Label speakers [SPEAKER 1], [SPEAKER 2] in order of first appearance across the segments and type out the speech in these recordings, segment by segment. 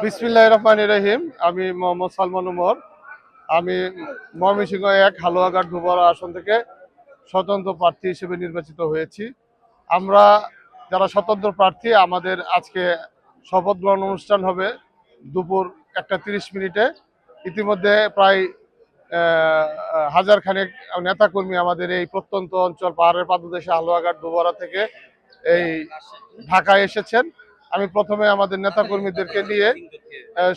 [SPEAKER 1] বিসমিল্লাহির রহমানির রহিম। আমি মোহাম্মদ সালমান উমর। আমি ময়মনসিংহ ১ হালুয়াঘাট ধুবরা আসন থেকে স্বতন্ত্র প্রার্থী হিসেবে নির্বাচিত হয়েছি। আমরা যারা স্বতন্ত্র প্রার্থী, আমাদের আজকে শপথ গ্রহণ অনুষ্ঠান হবে দুপুর 1:30 ইতিমধ্যে প্রায় হাজার খানেক নেতাকর্মী আমাদের এই প্রত্যন্ত অঞ্চল পাহাড়ের পাদদেশে হালুয়াঘাট ধুবরা থেকে এই ঢাকায় এসেছেন। আমি প্রথমে আমাদের নেতাকর্মীদেরকে নিয়ে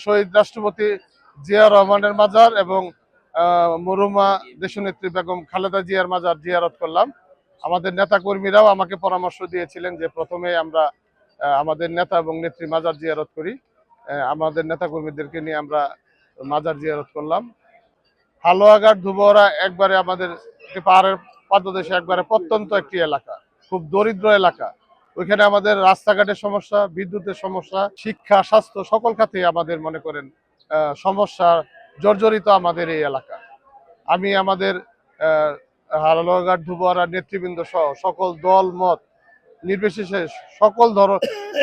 [SPEAKER 1] শহীদ রাষ্ট্রপতি জিয়া রহমানের মাজার এবং মরহুমা দেশনেত্রী বেগম খালেদা জিয়ার মাজার জিয়ারত করলাম। আমাদের নেতাকর্মীরাও আমাকে পরামর্শ দিয়েছিলেন যে প্রথমে আমরা আমাদের নেতা এবং নেত্রী মাজার জিয়ারত করি। আমাদের নেতাকর্মীদেরকে নিয়ে আমরা মাজার জিয়ারত করলাম। হালুয়াঘাট ধুবরা একবারে আমাদের পাহাড়ের পাদদেশে একবারে প্রত্যন্ত একটি এলাকা, খুব দরিদ্র এলাকা। ওইখানে আমাদের রাস্তাঘাটের সমস্যা, বিদ্যুতের সমস্যা, শিক্ষা, স্বাস্থ্য সকল খাতে আমাদের মনে করেন সমস্যা জর্জরিত আমাদের এই এলাকা। আমি আমাদের হালুয়াঘাট ধুবরা নেতৃবৃন্দ সহ সকল দল মত নির্বিশেষে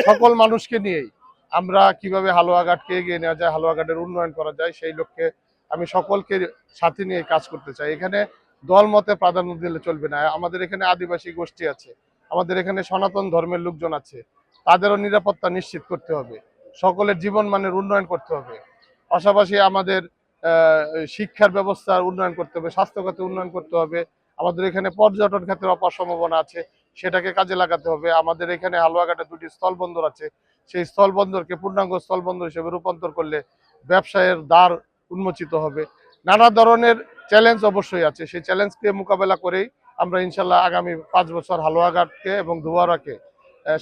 [SPEAKER 1] সকল মানুষকে নিয়েই আমরা কিভাবে হালুয়াঘাটকে এগিয়ে নেওয়া যায়, হালুয়াঘাটের উন্নয়ন করা যায়, সেই লক্ষ্যে আমি সকলকে সাথে নিয়ে কাজ করতে চাই। এখানে দল মতে প্রাধান্য দিলে চলবে না। আমাদের এখানে আদিবাসী গোষ্ঠী আছে, আমাদের এখানে সনাতন ধর্মের লোকজন আছে, তাদেরও নিরাপত্তা নিশ্চিত করতে হবে, সকলের জীবন মানের উন্নয়ন করতে হবে। পাশাপাশি আমাদের শিক্ষার ব্যবস্থার উন্নয়ন করতে হবে, স্বাস্থ্য খাতে উন্নয়ন করতে হবে। আমাদের এখানে পর্যটন ক্ষেত্রে অপার সম্ভাবনা আছে, সেটাকে কাজে লাগাতে হবে। আমাদের এখানে হালুয়াঘাটে 2টি স্থলবন্দর আছে, সেই স্থলবন্দরকে পূর্ণাঙ্গ স্থলবন্দর হিসেবে রূপান্তর করলে ব্যবসায়ের দ্বার উন্মোচিত হবে। নানা ধরনের চ্যালেঞ্জ অবশ্যই আছে, সেই চ্যালেঞ্জকে মোকাবেলা করেই আমরা ইনশাল্লাহ আগামী 5 বছর হালুয়াঘাটকে এবং ধুবরাকে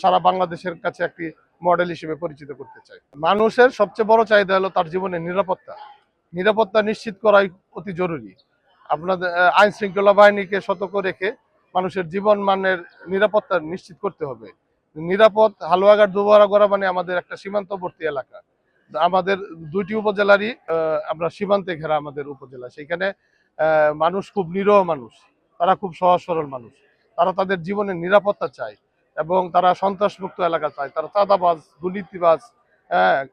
[SPEAKER 1] সারা বাংলাদেশের কাছে একটি মডেল হিসেবে পরিচিত করতে চাই। মানুষের সবচেয়ে বড় চাহিদা হলো তার জীবনের নিরাপত্তা। নিরাপত্তা নিশ্চিত করাই অতি জরুরি। আপনাদের আইন শৃঙ্খলা বাহিনীকে সতর্ক রেখে মানুষের জীবন মানের নিরাপত্তা নিশ্চিত করতে হবে। নিরাপদ হালুয়াঘাট ধুবরা গড়া মানে আমাদের একটা সীমান্তবর্তী এলাকা। আমাদের 2টি উপজেলারই আমরা সীমান্তে ঘেরা আমাদের উপজেলা। সেখানে মানুষ খুব নিরহ মানুষ, তারা খুব সহজ সরল মানুষ, তারা তাদের জীবনের নিরাপত্তা চায় এবং তারা সন্ত্রাসমুক্ত এলাকা চায়, তারা চাঁদাবাজ, দুর্নীতিবাজ,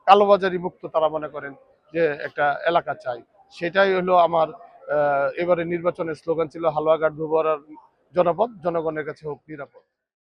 [SPEAKER 1] কালোবাজারি মুক্ত তারা মনে করেন যে একটা এলাকা চাই। সেটাই হলো আমার এবারে নির্বাচনের স্লোগান ছিল, হালুয়াঘাট ধুবরার জনপদ জনগণের কাছে হোক নিরাপদ।